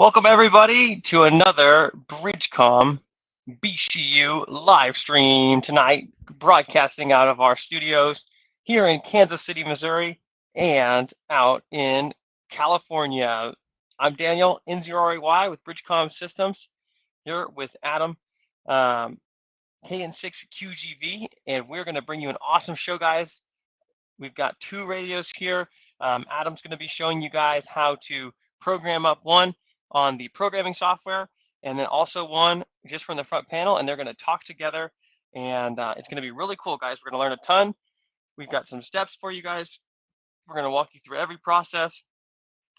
Welcome everybody to another Bridgecom BCU live stream tonight, broadcasting out of our studios here in Kansas City, Missouri, and out in California. I'm Daniel, N0REY with Bridgecom Systems, here with Adam, KN6QGV, and we're going to bring you an awesome show, guys. We've got two radios here. Adam's going to be showing you guys how to program up one on the programming software, and then also one just from the front panel, and they're going to talk together, and it's going to be really cool, guys. We're going to learn a ton. We've got some steps for you guys. We're going to walk you through every process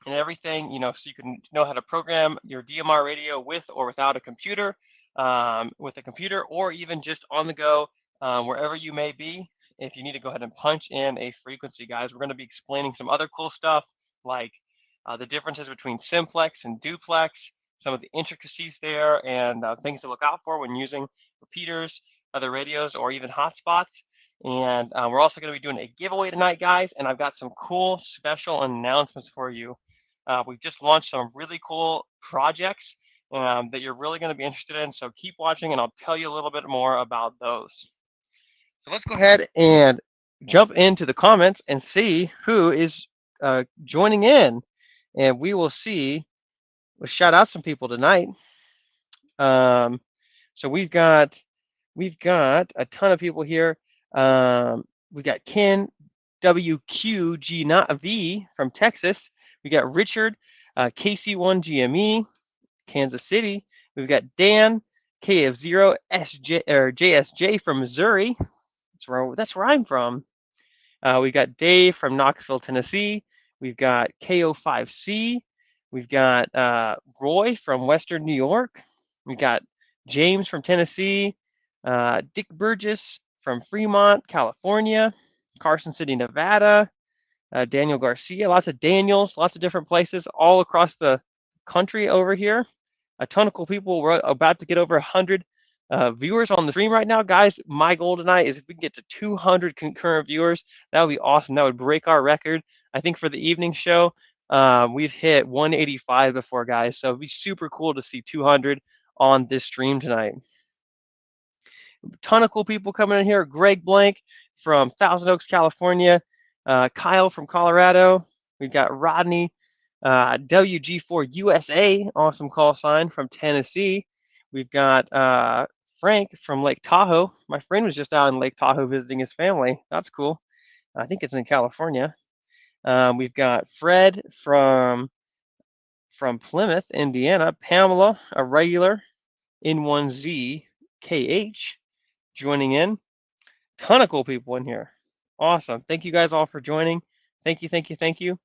and everything, so you can know how to program your DMR radio with or without a computer, or even just on the go, wherever you may be. If you need to go ahead and punch in a frequency, guys, we're going to be explaining some other cool stuff like the differences between simplex and duplex, some of the intricacies there, and things to look out for when using repeaters, other radios, or even hotspots. And we're also going to be doing a giveaway tonight, guys, and I've got some cool special announcements for you. We've just launched some really cool projects that you're really going to be interested in, so keep watching and I'll tell you a little bit more about those. So let's go ahead and jump into the comments and see who is joining in. And we will see, we'll shout out some people tonight. So we've got a ton of people here. We've got Ken WQG from Texas. We got Richard KC1GME, Kansas City. We've got Dan KF0JSJ from Missouri. That's where I'm from. We got Dave from Knoxville, Tennessee. We've got KO5C. We've got Roy from Western New York. We've got James from Tennessee. Dick Burgess from Fremont, California. Carson City, Nevada. Daniel Garcia. Lots of Daniels, lots of different places all across the country over here. A ton of cool people. We're about to get over 100 viewers on the stream right now, guys. My goal tonight is if we can get to 200 concurrent viewers, that would be awesome. That would break our record. I think for the evening show, we've hit 185 before, guys. So it'd be super cool to see 200 on this stream tonight. A ton of cool people coming in here. Greg Blank from Thousand Oaks, California. Kyle from Colorado. We've got Rodney WG4 USA, awesome call sign, from Tennessee. We've got Frank from Lake Tahoe. My friend was just out in Lake Tahoe visiting his family. That's cool. I think it's in California. We've got Fred from Plymouth, Indiana. Pamela, a regular, N1ZKH, joining in. Ton of cool people in here. Awesome. Thank you guys all for joining. Thank you, thank you, thank you.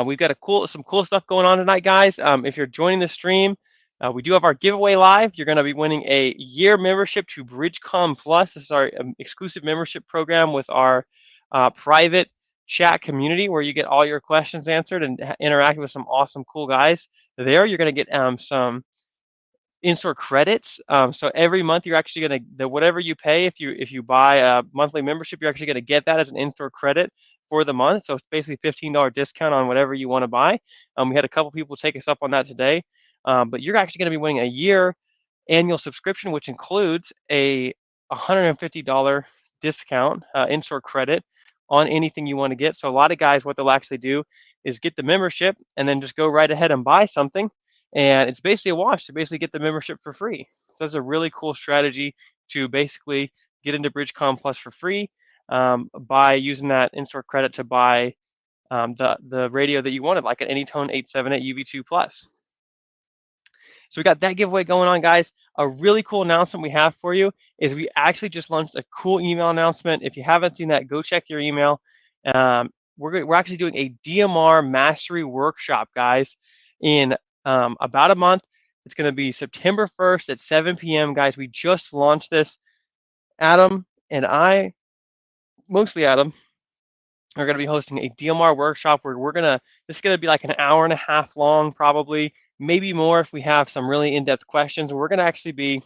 We've got some cool stuff going on tonight, guys. If you're joining the stream, we do have our giveaway live. You're going to be winning a year membership to Bridgecom Plus. This is our exclusive membership program with our private chat community where you get all your questions answered and interact with some awesome, cool guys. There, you're going to get some in-store credits. So every month you're actually going to, whatever you pay, if you buy a monthly membership, you're actually going to get that as an in-store credit for the month. So it's basically $15 discount on whatever you want to buy. We had a couple people take us up on that today. But you're actually going to be winning a year annual subscription, which includes a $150 discount in-store credit on anything you want to get. So a lot of guys, what they'll actually do is get the membership and then just go right ahead and buy something. And it's basically a wash to basically get the membership for free. So that's a really cool strategy to basically get into Bridgecom Plus for free by using that in-store credit to buy the radio that you wanted, like an Anytone 878 UV2 Plus. So we got that giveaway going on, guys. A really cool announcement we have for you is we actually just launched a cool email announcement. If you haven't seen that, go check your email. We're actually doing a DMR mastery workshop, guys, in about a month. It's going to be September 1st at 7 p.m. Guys, we just launched this. Adam and I, mostly Adam, are going to be hosting a DMR workshop where this is going to be like an hour and a half long, probably, maybe more if we have some really in-depth questions. We're going to actually be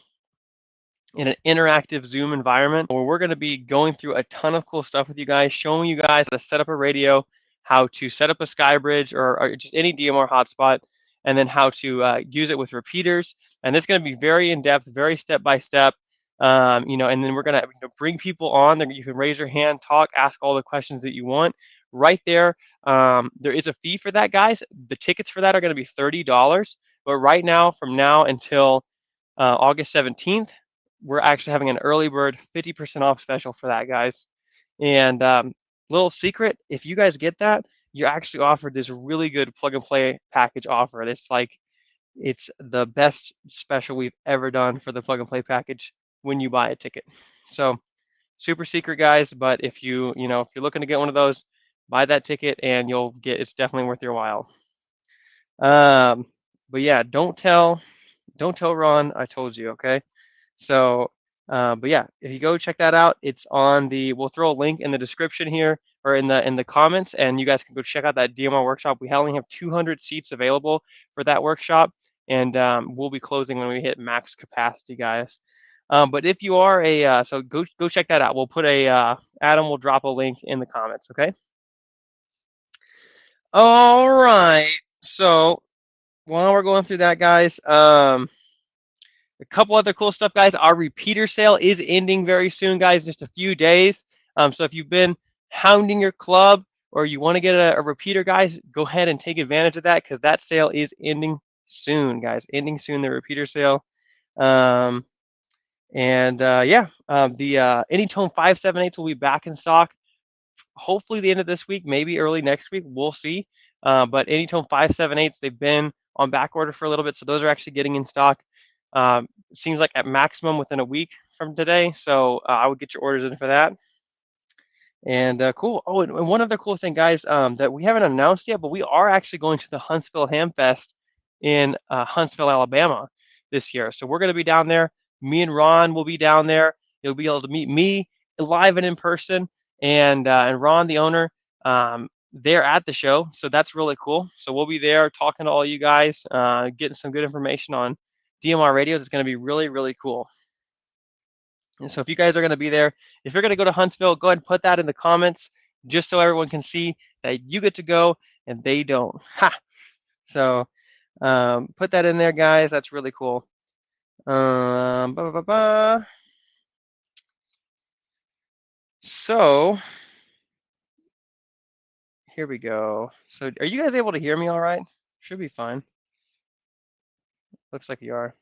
in an interactive Zoom environment where we're going to be going through a ton of cool stuff with you guys, showing you guys how to set up a radio, how to set up a SkyBridge or just any DMR hotspot, and then how to use it with repeaters. And it's going to be very in-depth, very step-by-step. And then we're going to bring people on there. You can raise your hand, talk, ask all the questions that you want right there. There is a fee for that, guys. The tickets for that are going to be $30. But right now, from now until August 17th, we're actually having an early bird 50% off special for that, guys. And little secret, if you guys get that, you're actually offered this really good plug and play package offer. It's the best special we've ever done for the plug and play package when you buy a ticket. So super secret, guys, but if you're looking to get one of those, buy that ticket and it's definitely worth your while. But yeah, don't tell Ron I told you, okay? So, but yeah, if you go check that out, we'll throw a link in the description here or in the comments, and you guys can go check out that DMR workshop. We only have 200 seats available for that workshop, and we'll be closing when we hit max capacity, guys. But if you are so go check that out. We'll put Adam will drop a link in the comments, okay? All right. So while we're going through that, guys, a couple other cool stuff, guys. Our repeater sale is ending very soon, guys, just a few days. So if you've been hounding your club or you want to get a repeater, guys, go ahead and take advantage of that because that sale is ending soon, guys. Ending soon, the repeater sale. The Anytone 578s will be back in stock. Hopefully the end of this week, maybe early next week. We'll see. But Anytone 578s, they've been on back order for a little bit, so those are actually getting in stock. Seems like at maximum within a week from today. So I would get your orders in for that. And cool. Oh, and one other cool thing, guys, that we haven't announced yet, but we are actually going to the Huntsville Ham Fest in Huntsville, Alabama this year. So we're going to be down there. Me and Ron will be down there. You'll be able to meet me live and in person, and Ron, the owner, they're at the show. So that's really cool. So we'll be there talking to all you guys, getting some good information on DMR radios. It's going to be really, really cool. And so if you guys are going to be there, if you're going to go to Huntsville, go ahead and put that in the comments just so everyone can see that you get to go and they don't. Ha! So put that in there, guys. That's really cool. So here we go. So are you guys able to hear me all right? Should be fine. Looks like you are.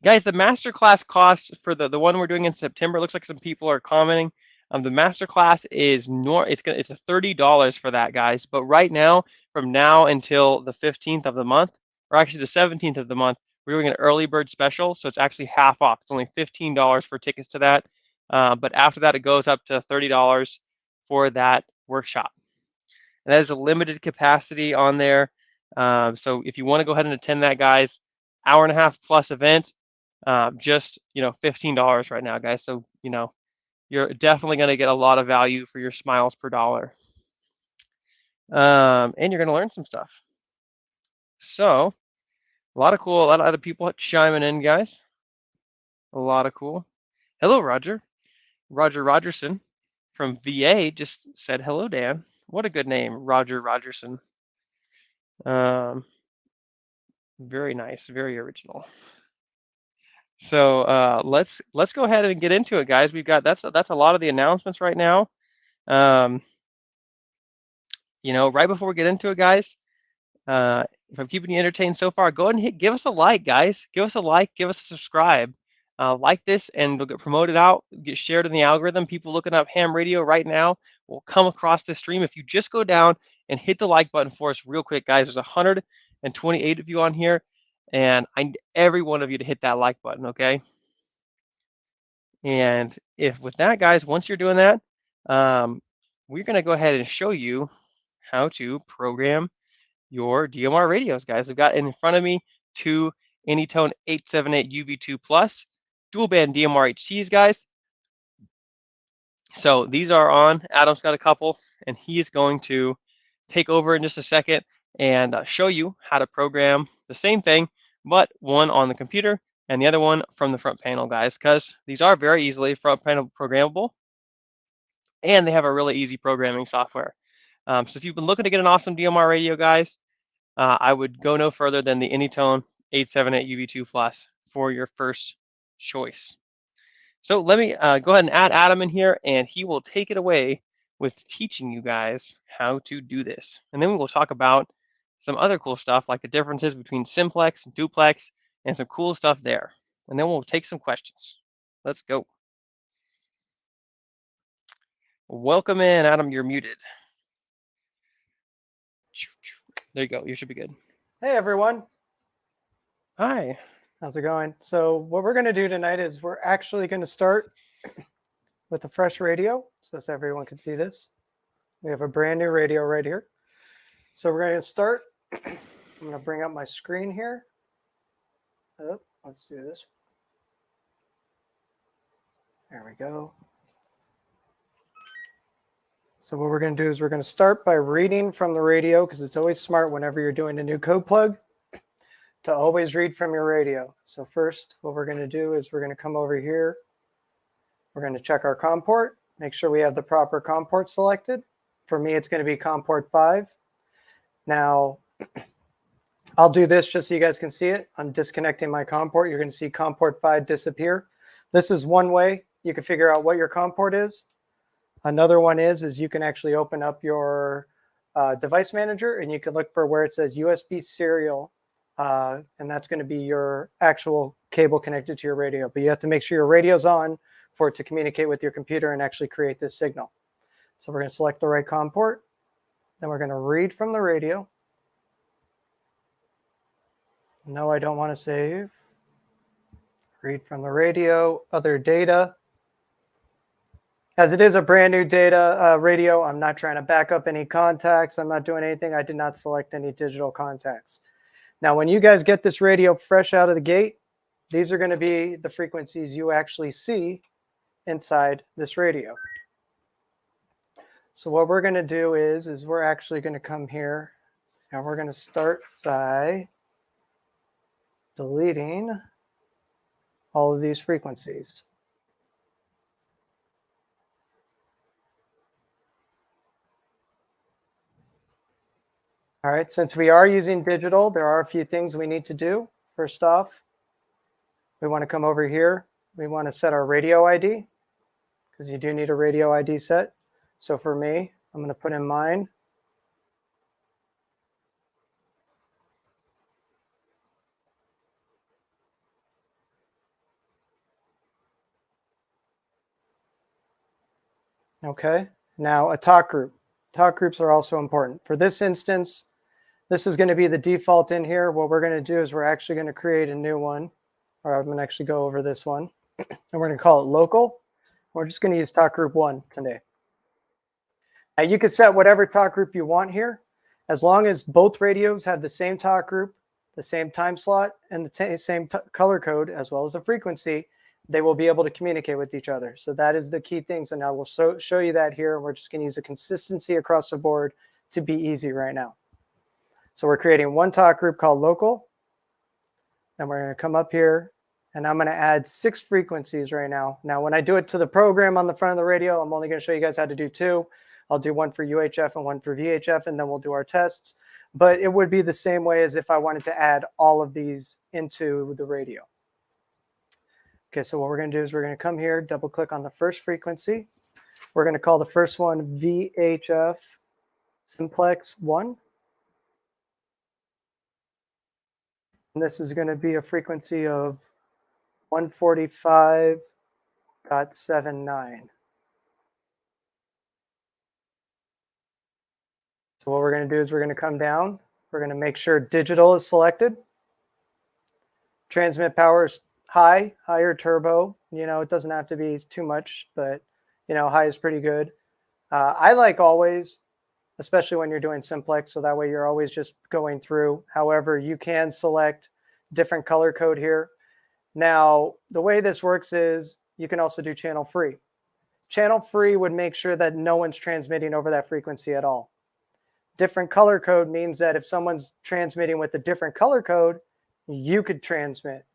Guys, the masterclass costs for the one we're doing in September, looks like some people are commenting. The masterclass is it's a $30 for that, guys. But right now, from now until the 15th of the month, or actually the 17th of the month, we're doing an early bird special, so it's actually half off. It's only $15 for tickets to that. But after that, it goes up to $30 for that workshop. And that is a limited capacity on there. So if you want to go ahead and attend that, guys, hour and a half plus event, just $15 right now, guys. So you're definitely going to get a lot of value for your smiles per dollar, and you're going to learn some stuff. So a lot of other people chiming in, guys. A lot of cool. Hello, Roger Rogerson from VA just said hello, Dan. What a good name, Roger Rogerson. Very nice, very original. So let's go ahead and get into it, guys. We've got that's a lot of the announcements right now. Right before we get into it, guys, if I'm keeping you entertained so far, go ahead and give us a like, guys. Give us a like, give us a subscribe. Like this, and it'll get promoted out, get shared in the algorithm. People looking up ham radio right now will come across this stream. If you just go down and hit the like button for us real quick, guys, there's 128 of you on here, and I need every one of you to hit that like button, okay? And with that, guys, once you're doing that, we're going to go ahead and show you how to program your DMR radios, guys. I've got in front of me two Anytone 878 UV2 Plus dual band DMR HTs, guys. So these are on. Adam's got a couple, and he is going to take over in just a second and show you how to program the same thing, but one on the computer and the other one from the front panel, guys, because these are very easily front panel programmable, and they have a really easy programming software. So if you've been looking to get an awesome DMR radio, guys, I would go no further than the Anytone 878 UV2 Plus for your first choice. So let me go ahead and add Adam in here, and he will take it away with teaching you guys how to do this. And then we will talk about some other cool stuff like the differences between simplex and duplex and some cool stuff there. And then we'll take some questions. Let's go. Welcome in, Adam. You're muted. There you go. You should be good. Hey, everyone. Hi. How's it going? So what we're going to do tonight is we're actually going to start with a fresh radio so everyone can see this. We have a brand new radio right here. So we're going to start. I'm going to bring up my screen here. Oh, let's do this. There we go. So what we're going to do is we're going to start by reading from the radio, because it's always smart whenever you're doing a new code plug to always read from your radio. So first, what we're going to do is we're going to come over here. We're going to check our COM port, make sure we have the proper COM port selected. For me, it's going to be COM port 5. Now, I'll do this just so you guys can see it. I'm disconnecting my COM port. You're going to see COM port 5 disappear. This is one way you can figure out what your COM port is. Another one is you can actually open up your device manager, and you can look for where it says USB serial. And that's going to be your actual cable connected to your radio. But you have to make sure your radio's on for it to communicate with your computer and actually create this signal. So we're going to select the right COM port. Then we're going to read from the radio. No, I don't want to save. Read from the radio, other data. As it is a brand new data radio, I'm not trying to back up any contacts. I'm not doing anything. I did not select any digital contacts. Now, when you guys get this radio fresh out of the gate, these are going to be the frequencies you actually see inside this radio. So what we're going to do is we're actually going to come here, and we're going to start by deleting all of these frequencies. All right, since we are using digital, there are a few things we need to do. First off, we want to come over here. We want to set our radio ID, because you do need a radio ID set. So for me, I'm going to put in mine. Okay, now a talk group. Talk groups are also important. For this instance, this is going to be the default in here. What we're going to do is we're actually going to create a new one, or I'm going to actually go over this one, and we're going to call it local. We're just going to use talk group 1 today. Now you can set whatever talk group you want here, as long as both radios have the same talk group, the same time slot, and the same color code, as well as the frequency. They will be able to communicate with each other. So that is the key thing. So now we'll show you that here, and we're just going to use a consistency across the board to be easy right now. So we're creating one talk group called local. Then we're going to come up here, and I'm going to add 6 frequencies right now. Now, when I do it to the program on the front of the radio, I'm only going to show you guys how to do 2. I'll do one for UHF and one for VHF, and then we'll do our tests. But it would be the same way as if I wanted to add all of these into the radio. Okay, so what we're going to do is we're going to come here, double click on the first frequency. We're going to call the first one VHF Simplex 1. And this is going to be a frequency of 145.79. So what we're going to do is we're going to come down. We're going to make sure digital is selected. Transmit power is high, higher turbo. You know, it doesn't have to be too much, but, you know, high is pretty good. I like always, especially when you're doing simplex, so that way you're always just going through. However, you can select different color code here. Now, the way this works is you can also do channel free. Channel free would make sure that no one's transmitting over that frequency at all. Different color code means that if someone's transmitting with a different color code, you could transmit.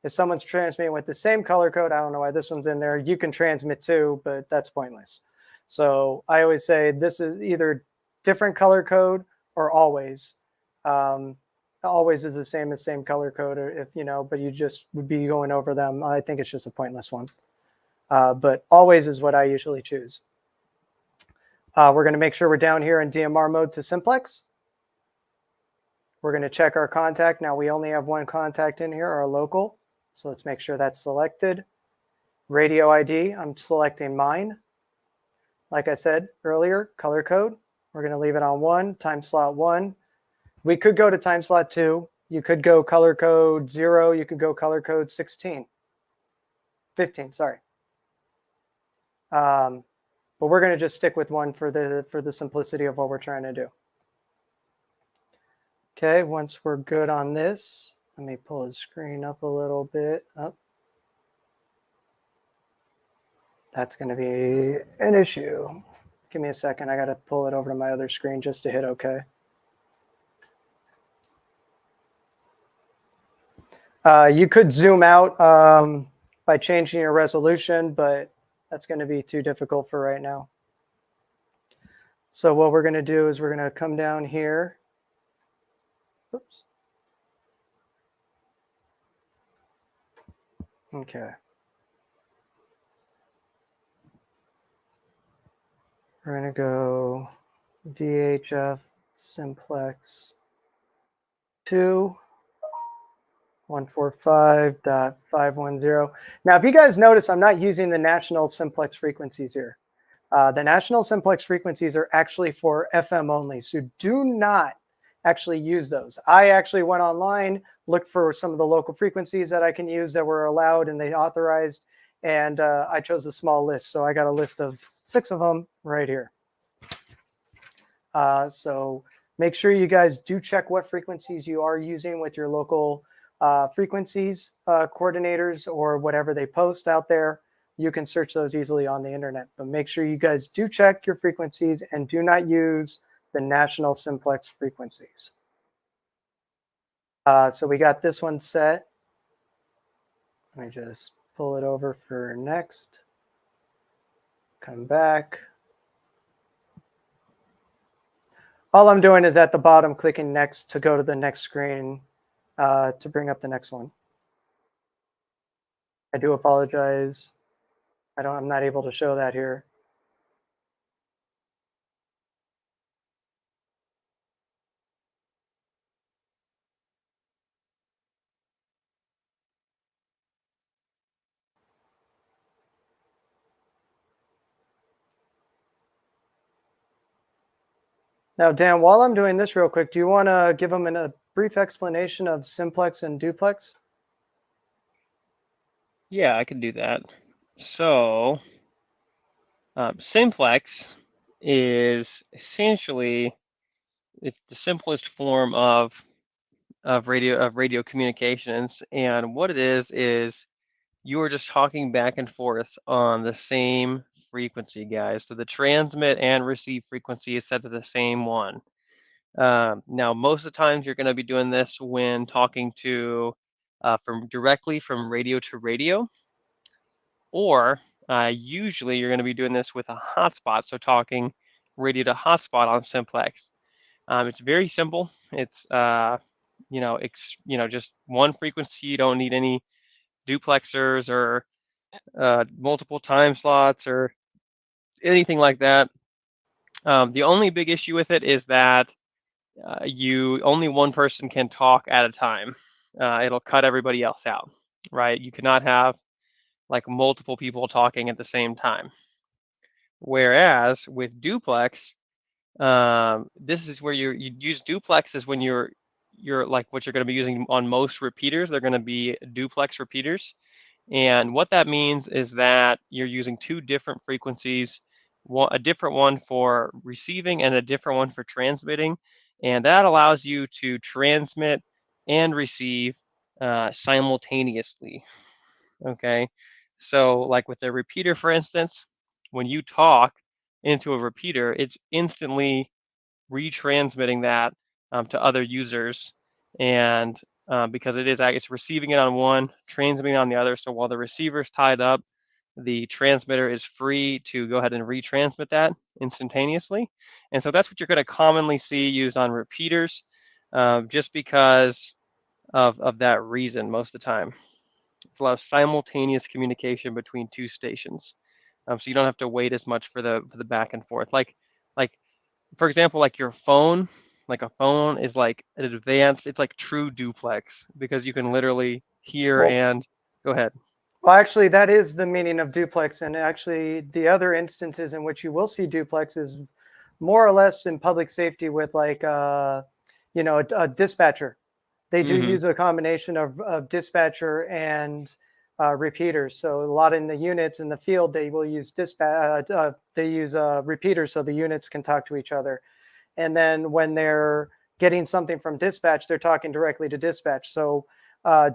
If someone's transmitting with the same color code, I don't know why this one's in there, you can transmit too, but that's pointless. So I always say this is either different color code or always. Always is the same color code, if you know, but you just would be going over them. I think it's just a pointless one. But always is what I usually choose. We're going to make sure we're down here in DMR mode to Simplex. We're going to check our contact. Now we only have one contact in here, our local. So let's make sure that's selected. Radio ID, I'm selecting mine. Like I said earlier, color code, we're going to leave it on 1, time slot 1. We could go to time slot 2. You could go color code 0. You could go color code 15, sorry. But we're going to just stick with 1 for the simplicity of what we're trying to do. Okay, once we're good on this, let me pull the screen up a little bit. Up. That's going to be an issue. Give me a second. I got to pull it over to my other screen just to hit OK. You could zoom out by changing your resolution, but that's going to be too difficult for right now. So what we're going to do is we're going to come down here. Oops. Okay. We're going to go VHF Simplex 2 145.510. Now, if you guys notice, I'm not using the national simplex frequencies here. The national simplex frequencies are actually for FM only, so do not actually use those. I actually went online, looked for some of the local frequencies that I can use that were allowed and they authorized, and I chose a small list. So I got a list of 6 of them right here. So make sure you guys do check what frequencies you are using with your local frequencies coordinators or whatever they post out there. You can search those easily on the internet, but make sure you guys do check your frequencies and do not use the national simplex frequencies. So we got this one set. Let me just pull it over for next. Come back. All I'm doing is at the bottom clicking next to go to the next screen to bring up the next one. I do apologize. I'm not able to show that here. Now, Dan, while I'm doing this real quick, do you want to give them a brief explanation of simplex and duplex? Yeah, I can do that. So simplex is essentially, it's the simplest form of radio communications, and what it is you are just talking back and forth on the same frequency, guys. So the transmit and receive frequency is set to the same one. Now, most of the times you're going to be doing this when talking to directly from radio to radio, or usually you're going to be doing this with a hotspot, so talking radio to hotspot on simplex. It's very simple. It's just one frequency. You don't need any duplexers or multiple time slots or anything like that. The only big issue with it is that only one person can talk at a time. It'll cut everybody else out, right? You cannot have like multiple people talking at the same time. Whereas with duplex, this is where you use duplex is when you're like what you're going to be using on most repeaters. They're going to be duplex repeaters. And what that means is that you're using 2 different frequencies, a different one for receiving and a different one for transmitting. And that allows you to transmit and receive simultaneously. Okay. So like with a repeater, for instance, when you talk into a repeater, it's instantly retransmitting that to other users. And because it's receiving it on one, transmitting on the other. So while the receiver is tied up, the transmitter is free to go ahead and retransmit that instantaneously. And so that's what you're going to commonly see used on repeaters. just because of that reason most of the time. It allows simultaneous communication between two stations. So you don't have to wait as much for the back and forth. Like for example, like your phone, like a phone is like an advanced, it's like true duplex because you can literally hear Well, and go ahead. well, actually, that is the meaning of duplex. And actually, the other instances in which you will see duplex is more or less in public safety with like, you know, a dispatcher. They do Mm-hmm. use a combination of dispatcher and repeaters. So a lot in the units in the field, they will use repeaters so the units can talk to each other. And then when they're getting something from dispatch, they're talking directly to dispatch. So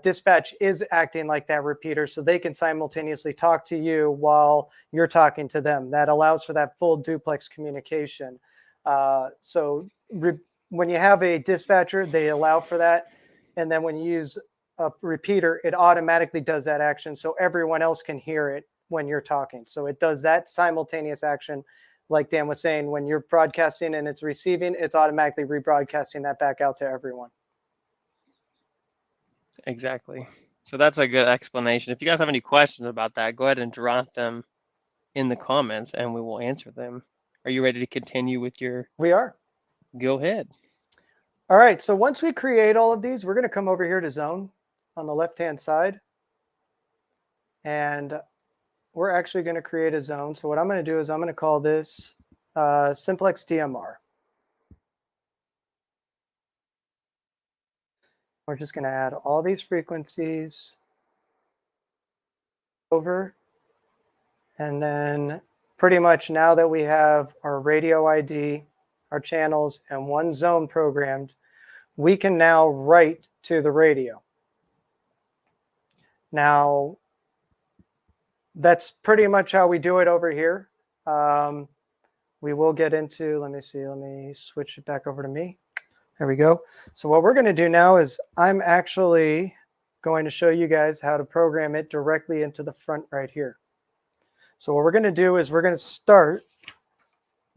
dispatch is acting like that repeater, so they can simultaneously talk to you while you're talking to them. That allows for that full duplex communication. When you have a dispatcher, they allow for that. And then when you use a repeater, it automatically does that action so everyone else can hear it when you're talking. So it does that simultaneous action. Like Dan was saying, when you're broadcasting and it's receiving, it's automatically rebroadcasting that back out to everyone. Exactly. So that's a good explanation. If you guys have any questions about that, go ahead and drop them in the comments and we will answer them. Are you ready to continue with your? We are. Go ahead. All right. So once we create all of these, we're going to come over here to zone on the left-hand side. And we're actually going to create a zone. So what I'm going to do is I'm going to call this Simplex DMR. We're just going to add all these frequencies over. And then pretty much now that we have our radio ID, our channels, and one zone programmed, we can now write to the radio. Now, that's pretty much how we do it over here. We will get into, let me see, let me switch it back over to me. There we go. So what we're going to do now is I'm actually going to show you guys how to program it directly into the front right here. So what we're going to do is we're going to start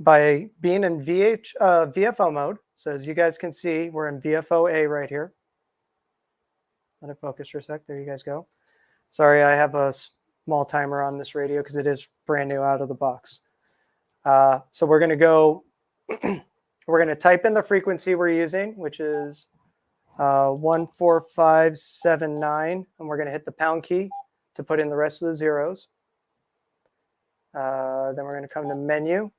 by being in VFO mode. So as you guys can see, we're in VFO-A right here. Let it focus for a sec. There you guys go. Sorry, I have a small timer on this radio because it is brand new out of the box. So we're going to go, we're going to type in the frequency we're using, which is 14579, and we're going to hit the pound key to put in the rest of the zeros. Then we're going to come to menu.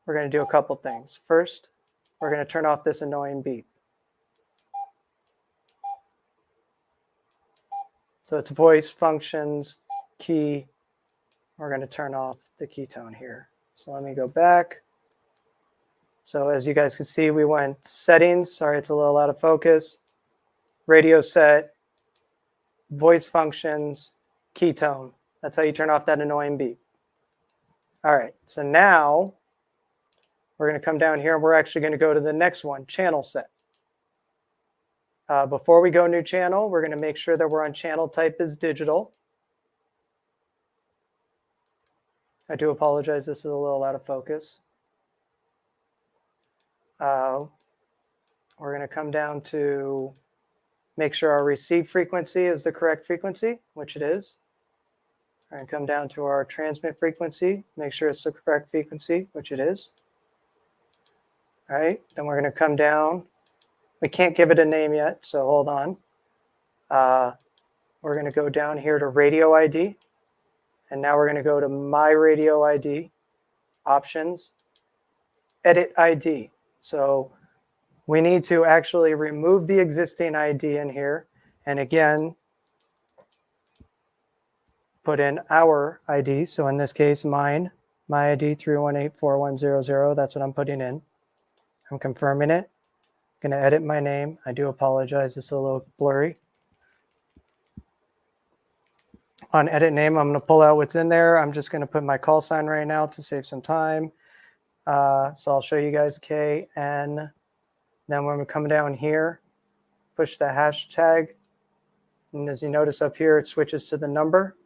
We're going to do a couple things. First, we're going to turn off this annoying beep. So it's voice, functions, key. We're going to turn off the ketone here. So let me go back. So as you guys can see, we went settings. Sorry, it's a little out of focus. Radio set, voice functions, ketone. That's how you turn off that annoying beep. All right, so now we're going to come down here and we're actually going to go to the next one, channel set. Before we go new channel, we're going to make sure that we're on channel type as digital. I do apologize, this is a little out of focus. We're going to come down to make sure our receive frequency is the correct frequency, which it is. We're going to come down to our transmit frequency, make sure it's the correct frequency, which it is. All right, then we're going to come down. We can't give it a name yet, so hold on. We're going to go down here to radio ID. And now we're going to go to my radio ID, options, edit ID. So we need to actually remove the existing ID in here. And again, put in our ID. So in this case, my ID 3184100. That's what I'm putting in. I'm confirming it. I'm going to edit my name. I do apologize. It's a little blurry. On edit name, I'm going to pull out what's in there. I'm just going to put my call sign right now to save some time. So I'll show you guys KN. Then when we come down here, push the hashtag. And as you notice up here, it switches to the number.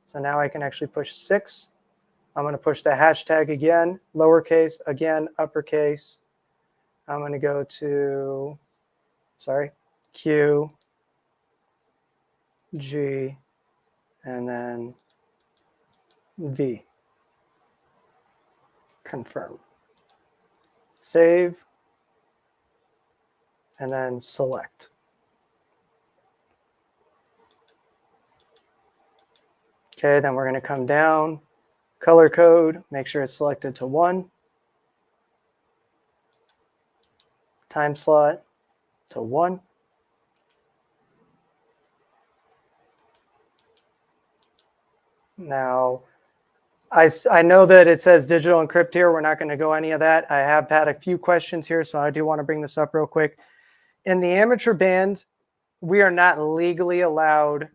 So now I can actually push 6. I'm going to push the hashtag again, lowercase, again, uppercase. I'm going to go to, sorry, Q, G, and then V. Confirm. Save, and then select. Okay, then we're going to come down, color code, make sure it's selected to 1. Time slot to 1. Now, I know that it says digital encrypt here. We're not going to go any of that. I have had a few questions here, so I do want to bring this up real quick. In the amateur band, we are not legally allowed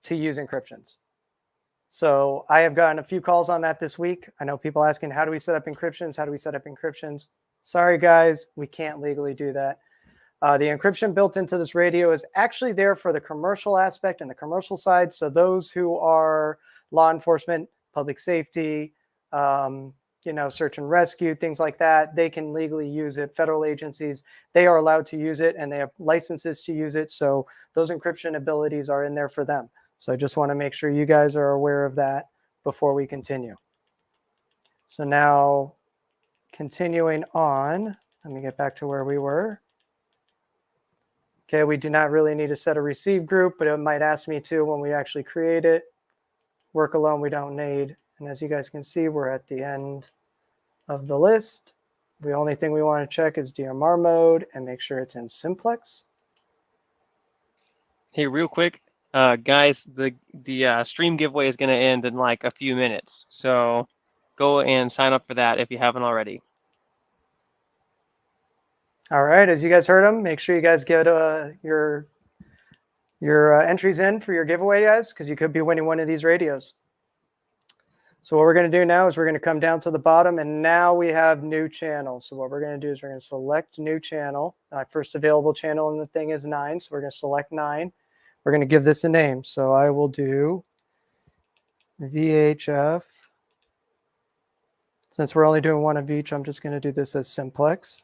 to use encryptions. So I have gotten a few calls on that this week. I know people asking, how do we set up encryptions? How do we set up encryptions? Sorry, guys, we can't legally do that. The encryption built into this radio is actually there for the commercial aspect and the commercial side. So those who are law enforcement, public safety, search and rescue, things like that, they can legally use it. Federal agencies, they are allowed to use it and they have licenses to use it. So those encryption abilities are in there for them. So I just want to make sure you guys are aware of that before we continue. So now continuing on, let me get back to where we were. Okay, we do not really need to set a receive group, but it might ask me to when we actually create it. Work alone we don't need. And as you guys can see, we're at the end of the list. The only thing we want to check is DMR mode and make sure it's in Simplex. Hey, real quick, guys, the stream giveaway is going to end in like a few minutes. So go and sign up for that if you haven't already. All right, as you guys heard them, make sure you guys get your entries in for your giveaway, guys, because you could be winning one of these radios. So what we're going to do now is we're going to come down to the bottom, and now we have new channel. So what we're going to do is we're going to select new channel. My first available channel in the thing is 9, so we're going to select 9. We're going to give this a name. So I will do VHF. Since we're only doing one of each, I'm just going to do this as Simplex.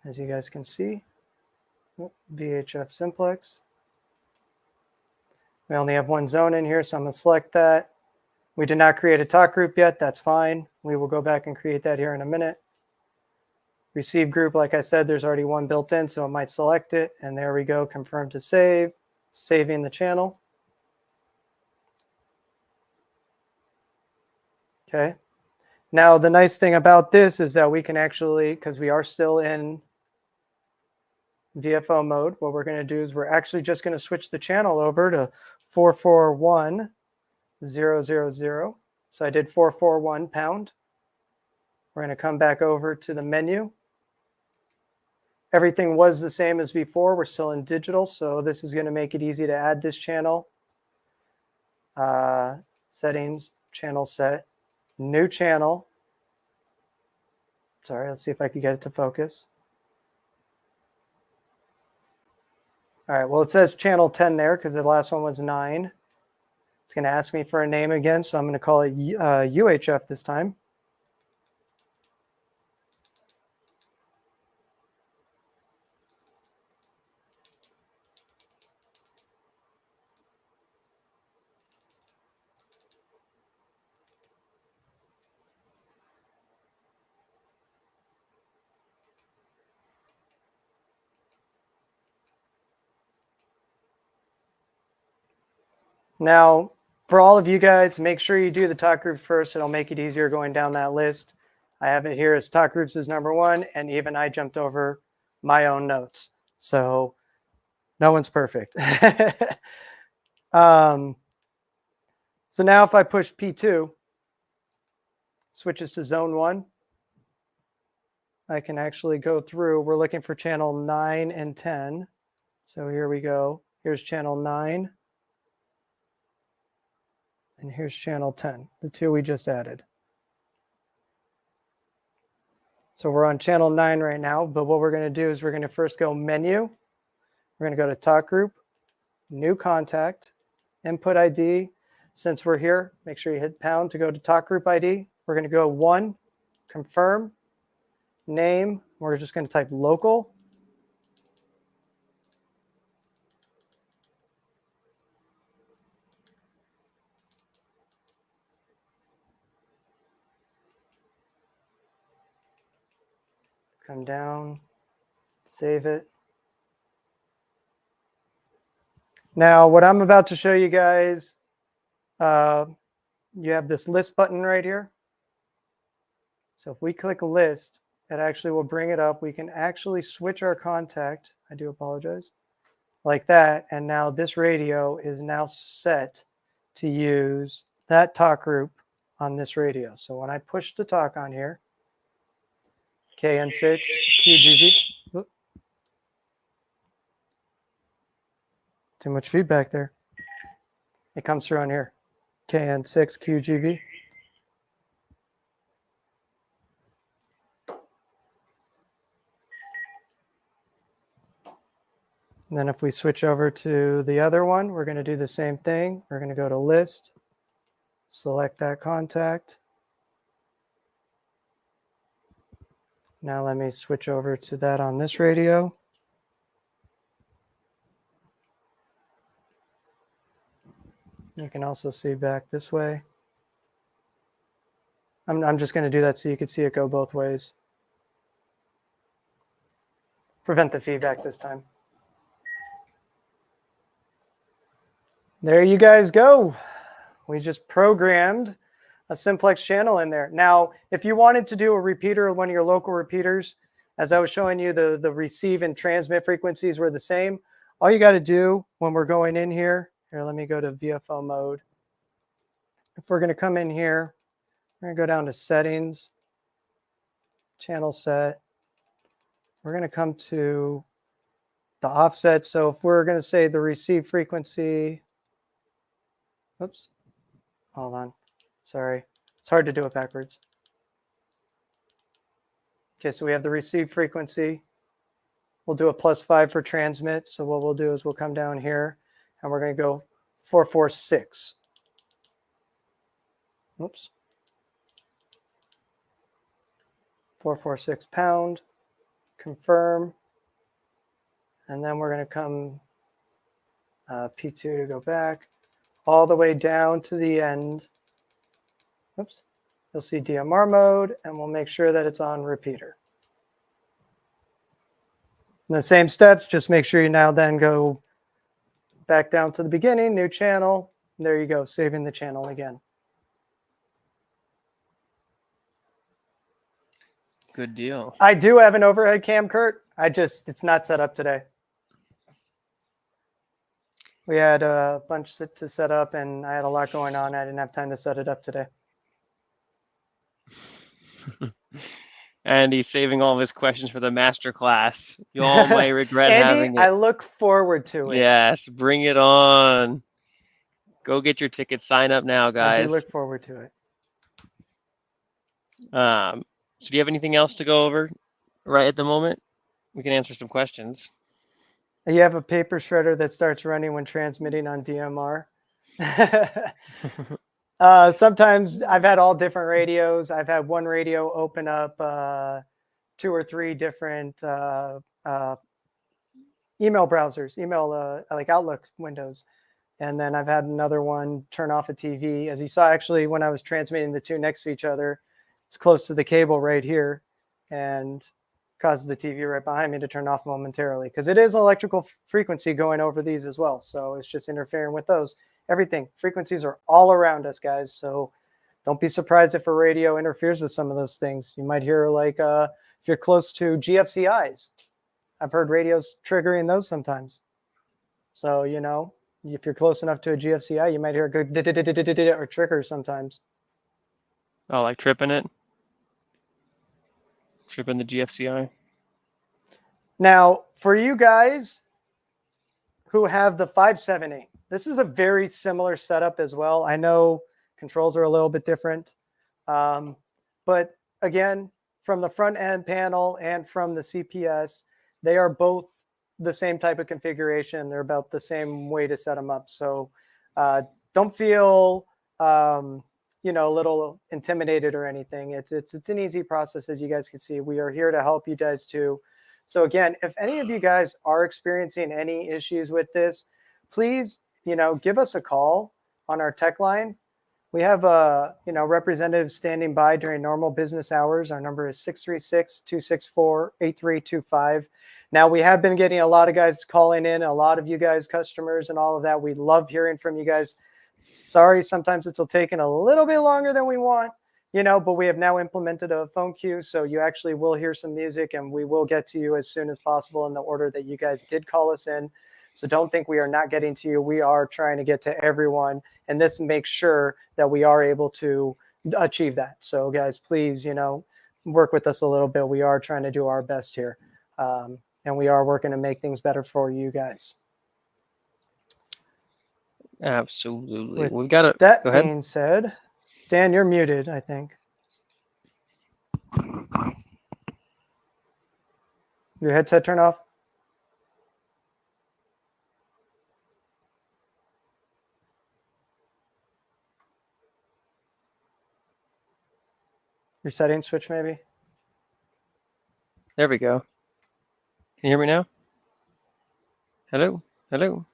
As you guys can see, VHF Simplex. We only have one zone in here, so I'm going to select that. We did not create a talk group yet. That's fine. We will go back and create that here in a minute. Receive group, like I said, there's already one built in, so it might select it. And there we go, confirm to save, saving the channel. Okay. Now, the nice thing about this is that we can actually, because we are still in VFO mode, what we're going to do is we're actually just going to switch the channel over to 441000. So I did 441 pound. We're going to come back over to the menu. Everything was the same as before. We're still in digital, so this is going to make it easy to add this channel. Settings, channel set, new channel. Sorry, let's see if I can get it to focus. All right, well, it says channel 10 there because the last one was 9. It's going to ask me for a name again, so I'm going to call it UHF this time. Now, for all of you guys, make sure you do the talk groups first. It'll make it easier going down that list. I have it here as talk groups is number 1, and even I jumped over my own notes. So no one's perfect. So now if I push P2, switches to zone 1, I can actually go through. We're looking for channel 9 and 10. So here we go. Here's channel 9. And here's channel 10, the 2 we just added. So we're on channel 9 right now, but what we're going to do is we're going to first go menu. We're going to go to talk group, new contact, input ID. since we're here, make sure you hit pound to go to talk group ID. We're going to go 1, confirm, name. We're just going to type local. Come down, save it. Now, what I'm about to show you guys, you have this list button right here. So if we click list, it actually will bring it up. We can actually switch our contact. I do apologize. Like that. And now this radio is now set to use that talk group on this radio. So when I push the talk on here, KN6, QGV. Whoop. Too much feedback there. It comes through on here. KN6, QGV. And then if we switch over to the other one, we're going to do the same thing. We're going to go to list, select that contact. Now let me switch over to that on this radio. You can also see back this way. I'm just going to do that so you can see it go both ways. Prevent the feedback this time. There you guys go. We just programmed a simplex channel in there. Now, if you wanted to do a repeater, one of your local repeaters, as I was showing you, the receive and transmit frequencies were the same. All you got to do when we're going in here, let me go to VFO mode. If we're going to come in here, we're going to go down to settings, channel set. We're going to come to the offset. So if we're going to say the receive frequency, oops, hold on. Sorry, it's hard to do it backwards. Okay, so we have the receive frequency. We'll do a +5 for transmit. So what we'll do is we'll come down here and we're going to go 446. Oops. 446 pound, confirm. And then we're going to come P2 to go back all the way down to the end. Oops. You'll see DMR mode, and we'll make sure that it's on repeater. And the same steps, just make sure you now then go back down to the beginning, new channel. There you go, saving the channel again. Good deal. I do have an overhead cam, Kurt. It's not set up today. We had a bunch to set up, and I had a lot going on. I didn't have time to set it up today. And he's saving all of his questions for the master class. You all may regret Andy, having it. I look forward to it. Yes, bring it on. Go get your ticket. Sign up now, guys. I do look forward to it. So do you have anything else to go over right at the moment? We can answer some questions. You have a paper shredder that starts running when transmitting on DMR. Sometimes I've had all different radios. I've had one radio open up 2 or 3 different email browsers, like Outlook windows. And then I've had another one turn off a TV. As you saw, actually, when I was transmitting the two next to each other, it's close to the cable right here and causes the TV right behind me to turn off momentarily because it is electrical frequency going over these as well. So it's just interfering with those. Everything. Frequencies are all around us, guys. So don't be surprised if a radio interferes with some of those things. You might hear like if you're close to GFCIs. I've heard radios triggering those sometimes. So, you know, if you're close enough to a GFCI, you might hear a good or trigger sometimes. Oh, like tripping it? Tripping the GFCI? Now, for you guys who have the 578, this is a very similar setup as well. I know controls are a little bit different. But again, from the front end panel and from the CPS, they are both the same type of configuration. They're about the same way to set them up. So don't feel you know, a little intimidated or anything. It's an easy process, as you guys can see. We are here to help you guys too. So again, if any of you guys are experiencing any issues with this, please, you know, give us a call on our tech line. We have you know, representatives standing by during normal business hours. Our number is 636-264-8325. Now, we have been getting a lot of guys calling in, a lot of you guys, customers and all of that. We love hearing from you guys. Sorry, sometimes it's taking a little bit longer than we want, you know, but we have now implemented a phone queue. So you actually will hear some music and we will get to you as soon as possible in the order that you guys did call us in. So don't think we are not getting to you. We are trying to get to everyone. And this makes sure that we are able to achieve that. So guys, please, you know, work with us a little bit. We are trying to do our best here. And we are working to make things better for you guys. Absolutely. With We've got to that go ahead. being said, Dan, you're muted, I think. Your headset turned off? Your settings switch, maybe? There we go. Can you hear me now? Hello? Hello?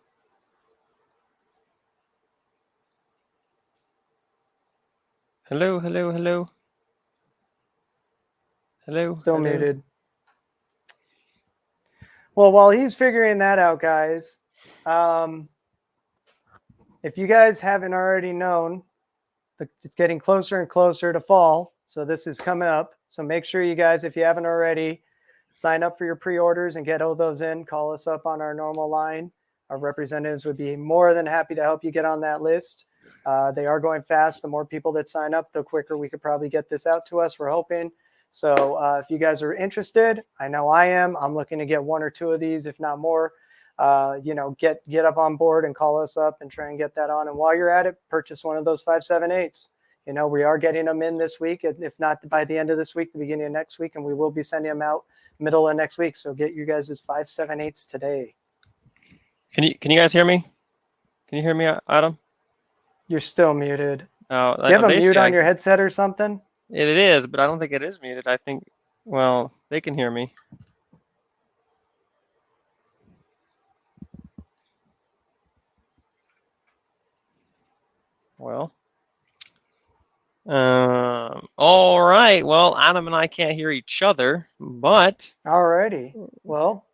Hello, hello, hello. Hello. Still hello. muted. Well, while he's figuring that out, guys, if you guys haven't already known, it's getting closer and closer to fall. So this is coming up. So make sure you guys, if you haven't already, sign up for your pre-orders and get all those in. Call us up on our normal line. Our representatives would be more than happy to help you get on that list. They are going fast. The more people that sign up, the quicker we could probably get this out to us, we're hoping. So if you guys are interested, I know I am. I'm looking to get one or two of these, if not more. You know, get up on board and call us up and try and get that on. And while you're at it, purchase one of those 578s. You know, we are getting them in this week, if not by the end of this week, the beginning of next week, and we will be sending them out middle of next week. So get you guys' 578s today. Can you guys hear me? Can you hear me, Adam? You're still muted. Oh, Do you have a mute on your headset or something? It is, but I don't think it is muted. I think, well, they can hear me. Well, all right. Well, Adam and I can't hear each other, but. Alrighty. Well,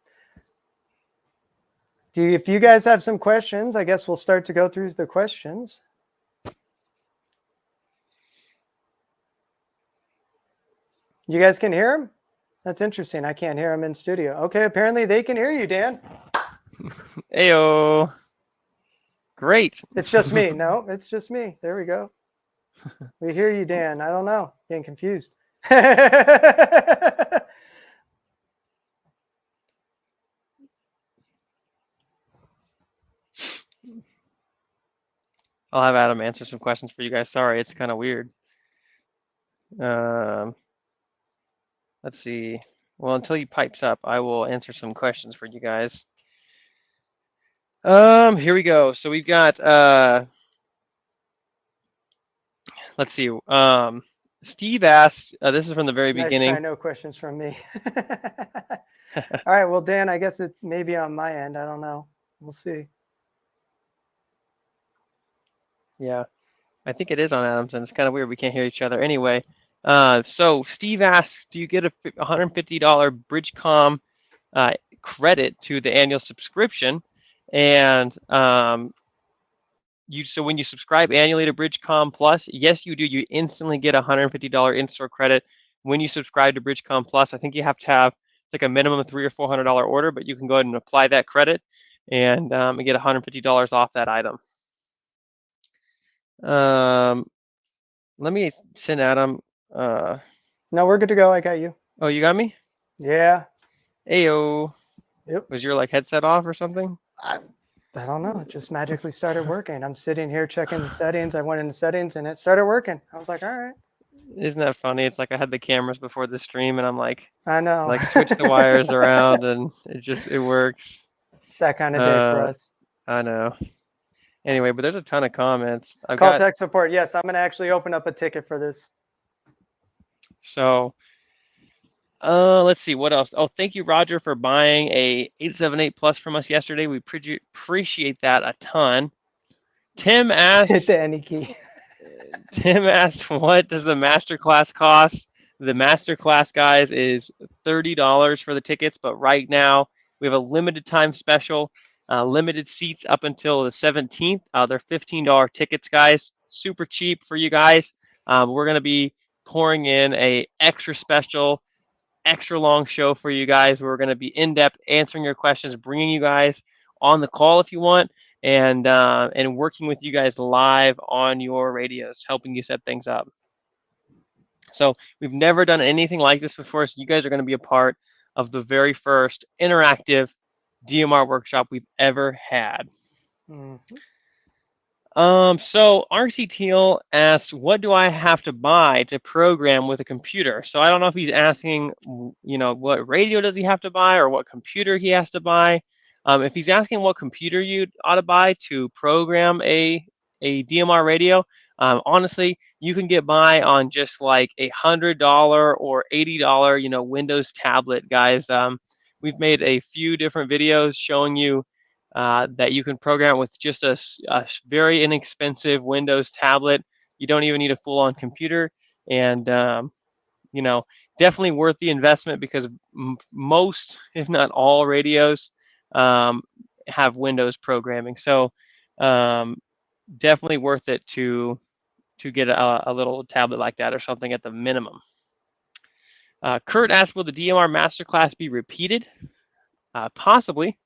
if you guys have some questions, I guess we'll start to go through the questions. You guys can hear him? That's interesting. I can't hear him in studio. Okay, apparently they can hear you, Dan. Ayo. Great. It's just me. No, it's just me. There we go. We hear you, Dan. I don't know. Getting confused. I'll have Adam answer some questions for you guys. Sorry, it's kind of weird. Let's see. Well, until he pipes up, I will answer some questions for you guys. Here we go. So we've got let's see. Steve asked, this is from the very beginning. Nice try, no questions from me. All right, well, Dan, I guess it may be on my end. I don't know. We'll see. Yeah, I think it is on Adam's, and it's kind of weird. We can't hear each other anyway. So Steve asks, do you get a $150 Bridgecom credit to the annual subscription? And so when you subscribe annually to Bridgecom Plus, yes, you do. You instantly get a $150 in-store credit when you subscribe to Bridgecom Plus. I think you have to have, it's like a minimum of $300 or $400 order, but you can go ahead and apply that credit and get $150 off that item. Let me send Adam. No, we're good to go. I got you. Oh, you got me? Yeah. Ayo. Yep. Was your like headset off or something? I don't know. It just magically started working. I'm sitting here checking the settings. I went into settings and it started working. I was like, all right. Isn't that funny? It's like I had the cameras before the stream and I'm like, I know. Like switch the wires around and it works. It's that kind of day for us. I know. Anyway, but there's a ton of comments. I've Call got tech support. Yes, I'm going to actually open up a ticket for this. so. Let's see what else. Oh, thank you, Roger, for buying a 878 Plus from us yesterday. We appreciate that a ton. Tim Hit asks, the any key. what does the masterclass cost? The masterclass, guys, is $30 for the tickets, but right now we have a limited time special, limited seats up until the 17th. They're $15 tickets, guys. Super cheap for you guys. We're going to be pouring in a extra special, extra long show for you guys. We're going to be in depth, answering your questions, bringing you guys on the call if you want, and working with you guys live on your radios, helping you set things up. So we've never done anything like this before. So you guys are going to be a part of the very first interactive DMR workshop we've ever had. Mm-hmm. So RC Teal asks, what do I have to buy to program with a computer? So I don't know if he's asking, what radio does he have to buy or what computer he has to buy. If he's asking what computer you ought to buy to program a DMR radio, honestly, you can get by on just like $100 or $80, Windows tablet, guys. We've made a few different videos showing you that you can program with just a very inexpensive Windows tablet. You don't even need a full-on computer, and definitely worth the investment because most, if not all, radios have Windows programming. So definitely worth it to get a little tablet like that or something at the minimum. Kurt asked, will the DMR masterclass be repeated? Possibly.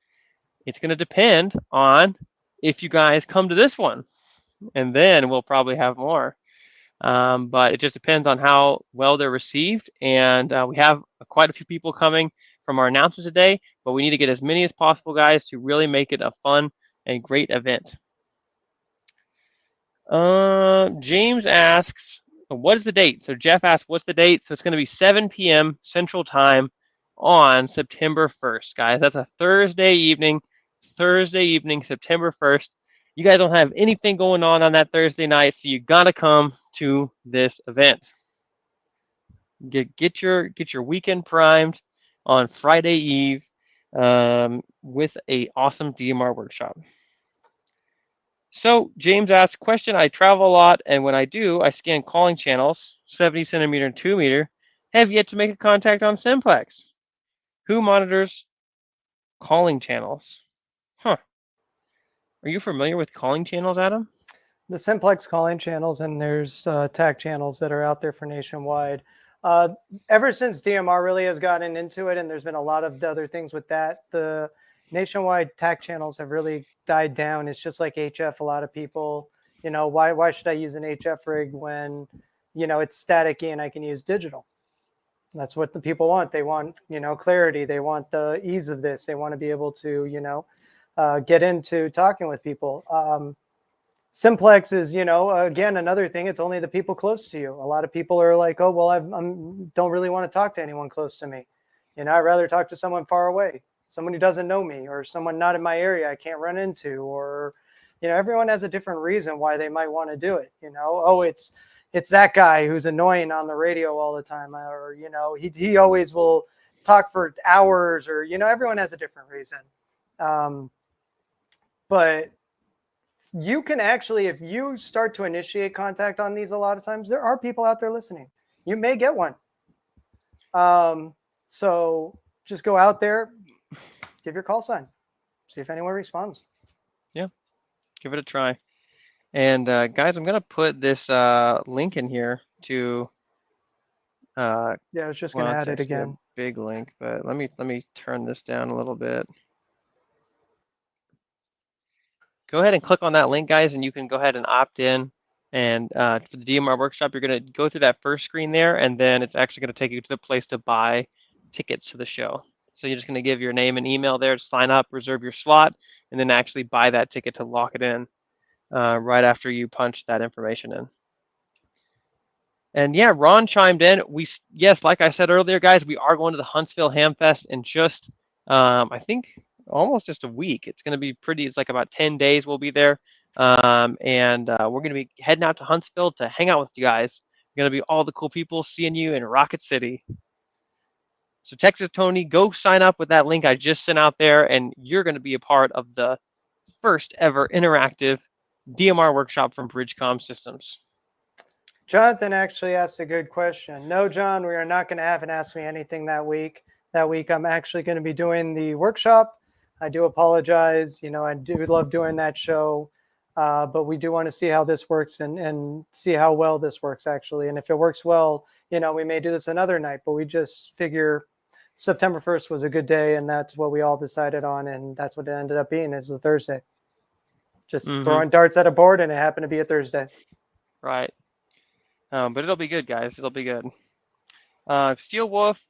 It's going to depend on if you guys come to this one, and then we'll probably have more. But it just depends on how well they're received, and we have quite a few people coming from our announcement today, but we need to get as many as possible, guys, to really make it a fun and great event. James asks, what is the date? So Jeff asked, what's the date? So it's going to be 7 p.m. Central Time on September 1st, guys. That's a Thursday evening, September 1st. You guys don't have anything going on that Thursday night, so you got to come to this event. Get your weekend primed on Friday Eve with a awesome DMR workshop. So James asked, question, I travel a lot, and when I do, I scan calling channels, 70 centimeter and 2 meter, have yet to make a contact on Simplex. Who monitors calling channels? Huh. Are you familiar with calling channels, Adam? The Simplex calling channels, and there's TAC channels that are out there for nationwide. Ever since DMR really has gotten into it, and there's been a lot of other things with that, the nationwide TAC channels have really died down. It's just like HF. A lot of people, why should I use an HF rig when, it's staticky and I can use digital? That's what the people want. They want, clarity. They want the ease of this. They want to be able to, get into talking with people. Simplex is, again, another thing. It's only the people close to you. A lot of people are like, oh, well, I don't really want to talk to anyone close to me. I'd rather talk to someone far away, someone who doesn't know me, or someone not in my area I can't run into, or, everyone has a different reason why they might want to do it. Oh, it's that guy who's annoying on the radio all the time, or, he always will talk for hours, or, everyone has a different reason. But you can actually, if you start to initiate contact on these, a lot of times there are people out there listening. You may get one. So just go out there, give your call sign, see if anyone responds. Yeah, give it a try. And guys, I'm going to put this link in here to. Yeah, I was just going to add it again. A big link, but let me turn this down a little bit. Go ahead and click on that link, guys, and you can go ahead and opt in. And for the DMR workshop, you're going to go through that first screen there, and then it's actually going to take you to the place to buy tickets to the show. So you're just going to give your name and email there to sign up, reserve your slot, and then actually buy that ticket to lock it in right after you punch that information in. And yeah, Ron chimed in. Yes, like I said earlier, guys, we are going to the Huntsville Hamfest in just, I think, almost just a week. It's going to be pretty. It's like about 10 days we'll be there. and we're going to be heading out to Huntsville to hang out with you guys. Going to be all the cool people seeing you in Rocket City. So Texas Tony, go sign up with that link I just sent out there, and you're going to be a part of the first ever interactive DMR workshop from Bridgecom Systems. Jonathan actually asked a good question. No, John, we are not going to have an Ask Me Anything that week. That week, I'm actually going to be doing the workshop. I do apologize. You know, I do love doing that show, but we do want to see how this works and see how well this works, actually. And if it works well, you know, we may do this another night, but we just figure September 1st was a good day, and that's what we all decided on, and that's what it ended up being. It's a Thursday. Just throwing darts at a board, and it happened to be a Thursday. Right. But it'll be good, guys. It'll be good. Steel Wolf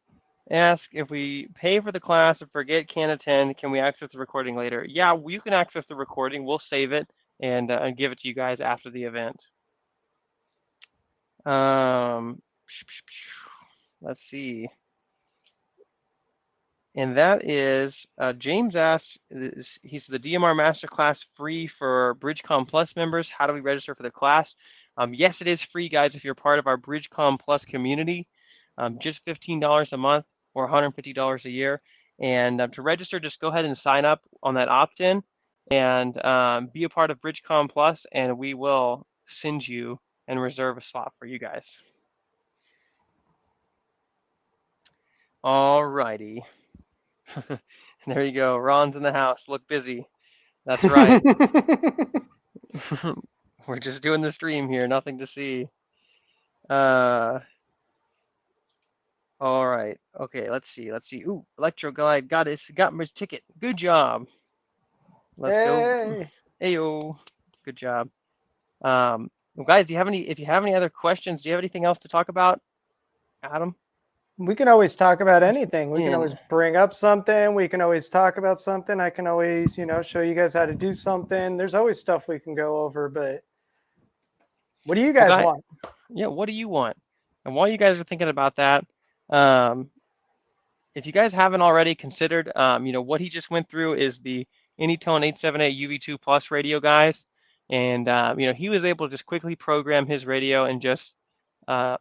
asks, if we pay for the class and forget can't attend, can we access the recording later? Yeah, you can access the recording. We'll save it and give it to you guys after the event. Let's see. And that is, James asks, he said the DMR Masterclass free for Bridgecom Plus members. How do we register for the class? Yes, it is free, guys, if you're part of our Bridgecom Plus community. Just $15 a month or $150 a year. And to register, just go ahead and sign up on that opt-in and be a part of Bridgecom Plus, and we will send you and reserve a slot for you guys. All righty. There you go. Ron's in the house. Look busy. That's right. We're just doing the stream here. Nothing to see. All right. Okay. Let's see. Ooh, Electro Glide got his ticket. Good job. Let's go. Ayo. Good job. Well, guys, if you have any other questions, do you have anything else to talk about, Adam? We can always talk about anything. We can always bring up something. We can always talk about something. I can always, you know, show you guys how to do something. There's always stuff we can go over, but what do you guys want? Yeah, what do you want? And while you guys are thinking about that, if you guys haven't already considered, you know, what he just went through is the Anytone 878 UV2 Plus radio, guys. And, you know, he was able to just quickly program his radio and just,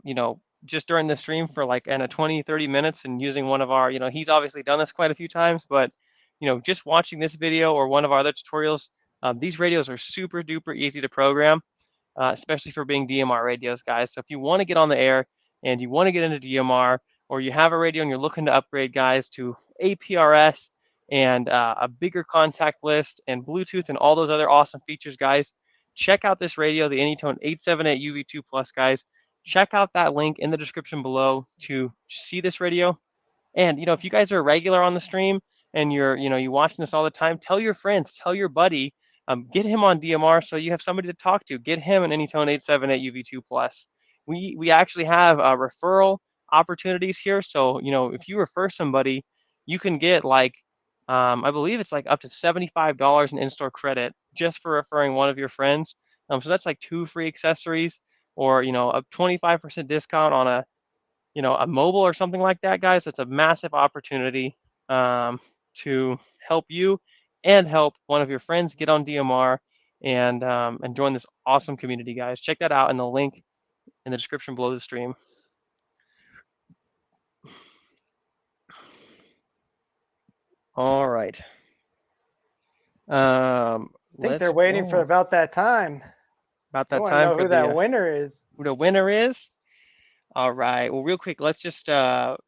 you know, just during the stream for like 20, 30 minutes and using one of our, you know, he's obviously done this quite a few times, but, you know, just watching this video or one of our other tutorials, these radios are super duper easy to program, especially for being DMR radios, guys. So if you want to get on the air and you want to get into DMR, or you have a radio and you're looking to upgrade, guys, to APRS and a bigger contact list and Bluetooth and all those other awesome features, guys, check out this radio, the Anytone 878 UV2 Plus, guys. Check out that link in the description below to see this radio. And, you know, if you guys are regular on the stream and you're watching this all the time, tell your friends, tell your buddy, get him on DMR so you have somebody to talk to. Get him an Anytone 878 UV2 Plus. We actually have referral opportunities here. So, you know, if you refer somebody, you can get like, I believe it's like up to $75 in in-store credit just for referring one of your friends. So that's like 2 free accessories, or, you know, a 25% discount on a, you know, a mobile or something like that, guys. It's a massive opportunity to help you and help one of your friends get on DMR and join this awesome community, guys. Check that out in the link in the description below the stream. All right. I think they're waiting for about that time. About that I time know for who that winner is. Who the winner is? All right. Well, real quick, let's just Billy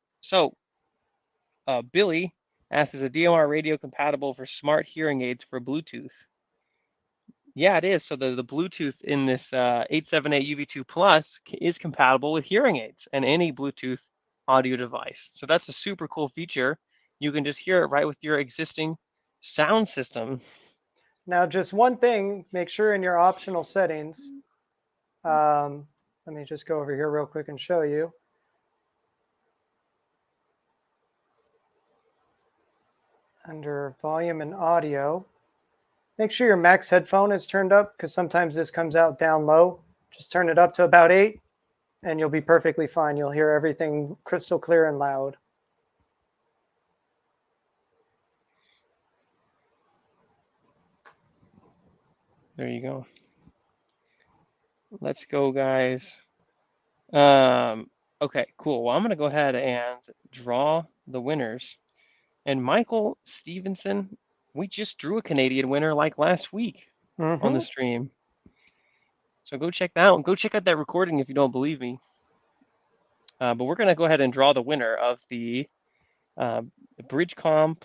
asked, is a DMR radio compatible for smart hearing aids for Bluetooth? Yeah, it is. So the Bluetooth in this 878 UV2 Plus is compatible with hearing aids and any Bluetooth audio device. So that's a super cool feature. You can just hear it right with your existing sound system. Now, just one thing, make sure in your optional settings, let me just go over here real quick and show you. Under volume and audio, make sure your max headphone is turned up, because sometimes this comes out down low. Just turn it up to about 8 and you'll be perfectly fine. You'll hear everything crystal clear and loud. There you go. Let's go, guys. Okay, cool. Well, I'm going to go ahead and draw the winners. And Michael Stevenson, we just drew a Canadian winner like last week on the stream. So go check that out. Go check out that recording if you don't believe me. But we're going to go ahead and draw the winner of the Bridgecom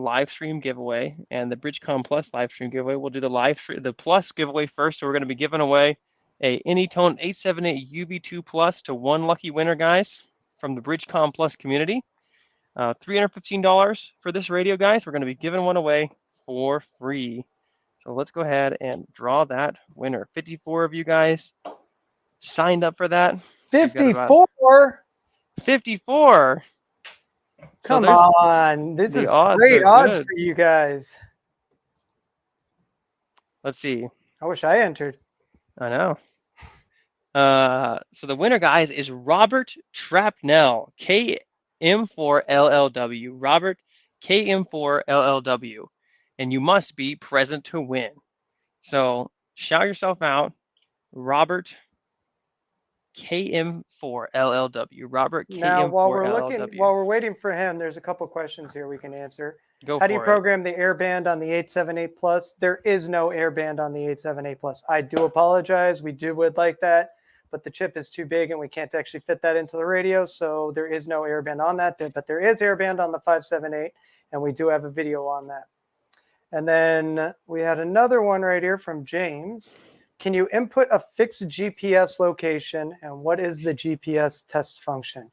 live stream giveaway and the Bridgecom Plus live stream giveaway. We'll do the Plus giveaway first. So we're going to be giving away a Anytone 878 UV2 Plus to one lucky winner, guys, from the Bridgecom Plus community. $315 for this radio, guys. We're going to be giving one away for free. So let's go ahead and draw that winner. 54 of you guys signed up for that. 54? 54. Come on. This is great odds for you guys. Let's see. I wish I entered. I know. So the winner, guys, is Robert Trapnell, KM4LLW. Robert, KM4LLW. And you must be present to win. So shout yourself out, Robert KM4LLW. Robert KM4LLW. Now, while we're waiting for him, there's a couple questions here we can answer. How do you program the airband on the 878 Plus? There is no airband on the 878 Plus. I do apologize. We would like that, but the chip is too big and we can't actually fit that into the radio, so there is no airband on that. But there is airband on the 578, and we do have a video on that. And then we had another one right here from James. Can you input a fixed GPS location, and what is the GPS test function?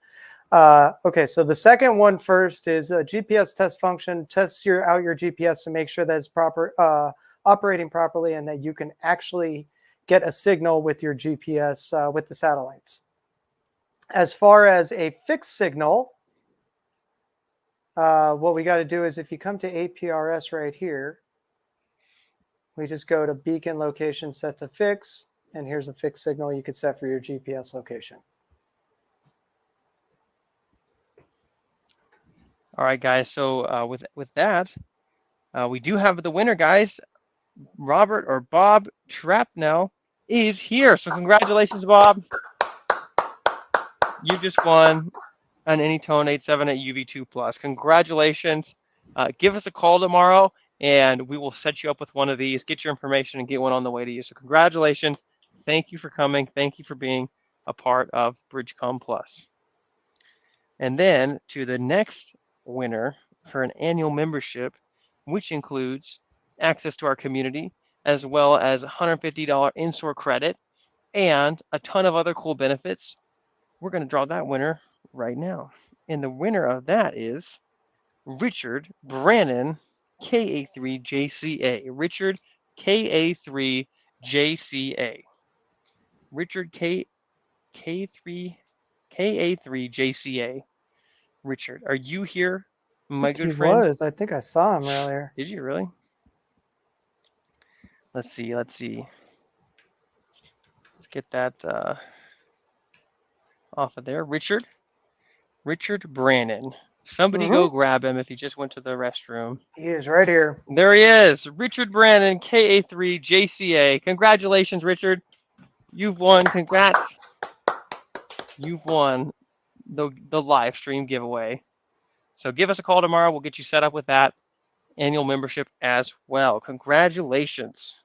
Okay, so the second one first is a GPS test function. Tests out your GPS to make sure that it's operating properly and that you can actually get a signal with your GPS with the satellites. As far as a fixed signal, what we got to do is if you come to APRS right here, we just go to beacon location set to fix, and here's a fixed signal you could set for your GPS location. All right, guys. So with that, we do have the winner, guys. Robert or Bob Trapnell is here. So congratulations, Bob. You just won an Anytone 878 UV2 Plus. Congratulations. Give us a call tomorrow, and we will set you up with one of these, get your information, and get one on the way to you. So congratulations. Thank you for coming. Thank you for being a part of Bridgecom Plus. And then to the next winner for an annual membership, which includes access to our community, as well as $150 in-store credit, and a ton of other cool benefits. We're going to draw that winner right now. And the winner of that is Richard Brannon, KA3JCA. Richard, KA3JCA. Richard, KA3JCA. Richard, are you here, my good friend? He was. I think I saw him earlier. Did you really? Let's see. Let's get that off of there. Richard Brannon. Somebody go grab him if he just went to the restroom. He is right here. There he is. Richard Brannon, KA3JCA. Congratulations, Richard. You've won. Congrats. You've won the live stream giveaway. So give us a call tomorrow. We'll get you set up with that annual membership as well. Congratulations.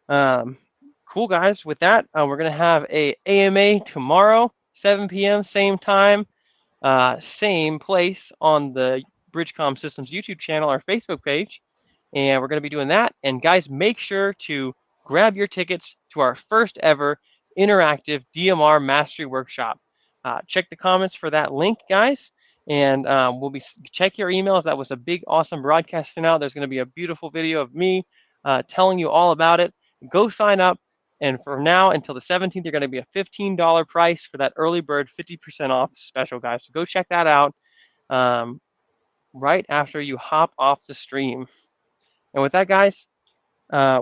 Cool, guys. With that, we're going to have a AMA tomorrow, 7 p.m., same time, same place on the Bridgecom Systems YouTube channel, our Facebook page. And we're going to be doing that. And guys, make sure to grab your tickets to our first ever interactive DMR Mastery Workshop. Check the comments for that link, guys. And we'll be check your emails. That was a big, awesome broadcast tonight. There's going to be a beautiful video of me telling you all about it. Go sign up. And from now until the 17th, you're going to be a $15 price for that early bird 50% off special, guys. So go check that out right after you hop off the stream. And with that, guys,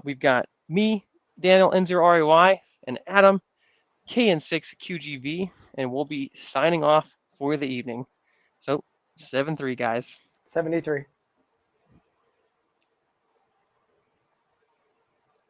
we've got me, Daniel N0REY, and Adam KN6QGV, and we'll be signing off for the evening. So 7-3, guys. 73.